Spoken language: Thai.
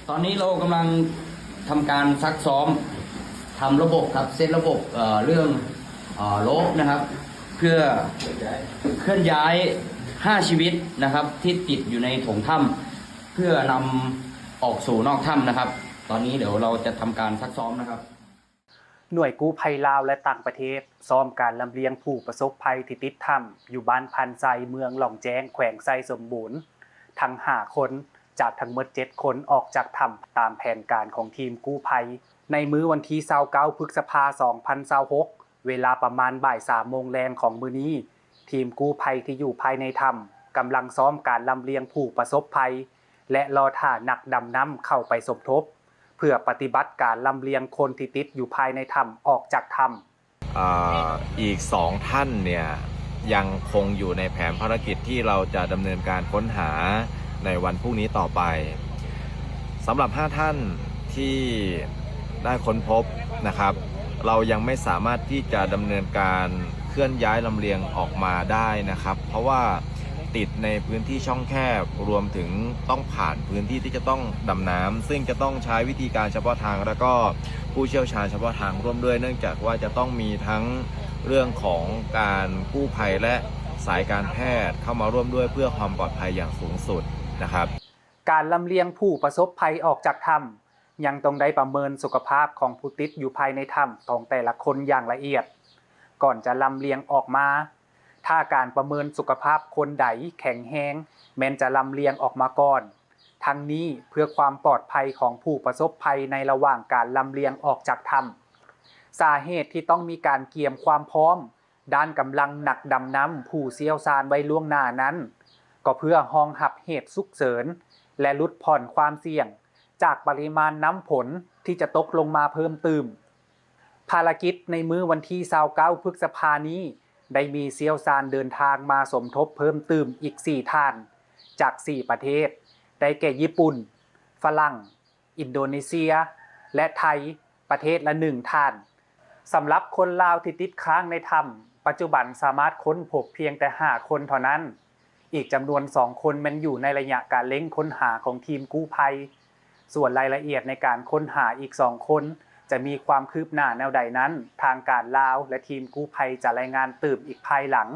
ตอนนี้เรากำลังทำการซักซ้อมทำระบบครับเซตระบบเรื่องโลบนะครับ เพื่อเคลื่อนย้าย5ชีวิตนะครับที่ติดอยู่ในโถงถ้ำเพื่อนำออกสู่นอกถ้ำนะครับตอนนี้เดี๋ยวเราจะทำการซักซ้อมนะครับหน่วยกู้ภัยลาวและต่างประเทศซ้อมการลำเลียงผู้ประสบภัยที่ติดถ้ำอยู่บ้านพันไซเมืองหล่องแจ้งแขวงไซสมบูรณ์ทั้ง5คนจากทั้งหมด7คนออกจากถ้ำตามแผนการของทีมกู้ภัยในมื้อวันที่29พฤษภาคม2026เวลาประมาณบ่าย3โมงแรงของมื้อนี้ทีมกู้ภัยที่อยู่ภายในถ้ำกำลังซ้อมการลำเลียงผู้ประสบภัยและรอท่านักดำน้ำเข้าไปสมทบเพื่อปฏิบัติการลำเลียงคนที่ติดอยู่ภายในถ้ำออกจากถ้ำอีก2ท่านเนี่ยยังคงอยู่ในแผนภารกิจที่เราจะดำเนินการค้นหาในวันพรุ่งนี้ต่อไปสำหรับ5ท่านที่ได้ค้นพบนะครับเรายังไม่สามารถที่จะดำเนินการเคลื่อนย้ายลำเลียงออกมาได้นะครับเพราะว่าติดในพื้นที่ช่องแคบรวมถึงต้องผ่านพื้นที่ที่จะต้องดำน้ำซึ่งจะต้องใช้วิธีการเฉพาะทางแล้วก็ผู้เชี่ยวชาญเฉพาะทางร่วมด้วยเนื่องจากว่าจะต้องมีทั้งเรื่องของการกู้ภัยและสายการแพทย์เข้ามาร่วมด้วยเพื่อความปลอดภัยอย่างสูงสุดนะครับการลำเลียงผู้ประสบภัยออกจากถ้ำยังต้องได้ประเมินสุขภาพของผู้ติดอยู่ภายในถ้ำของแต่ละคนอย่างละเอียดก่อนจะลำเลียงออกมาถ้าการประเมินสุขภาพคนใดแข็งแรงแม้นจะลำเลียงออกมาก่อนทั้งนี้เพื่อความปลอดภัยของผู้ประสบภัยในระหว่างการลำเลียงออกจากถ้ำสาเหตุที่ต้องมีการเตรียมความพร้อมด้านกำลังหนักดำน้ำผู้เชี่ยวชาญไว้ล่วงหน้านั้นก็เพื่อรองรับเหตุฉุกเฉินและลดผ่อนความเสี่ยงจากปริมาณน้ำฝนที่จะตกลงมาเพิ่มเติมภารกิจในมื้อวันที่29พฤษภาคมนี้ได้มีเชี่ยวชาญเดินทางมาสมทบเพิ่มเติมอีก4ท่านจาก4ประเทศได้แก่ญี่ปุ่นฝรั่งอินโดนีเซียและไทยประเทศละ1ท่านสำหรับคนลาวที่ติดค้างในถ้ำปัจจุบันสามารถค้นพบเพียงแต่5คนเท่านั้นอีกจำนวน2คนมันอยู่ในระยะการเร่งค้นหาของทีมกู้ภัยส่วนรายละเอียดในการค้นหาอีก2คนจะมีความคืบหน้าแนวใดนั้นทางการลาวและทีมกู้ภัยจะรายงานเติมอีกภายหลัง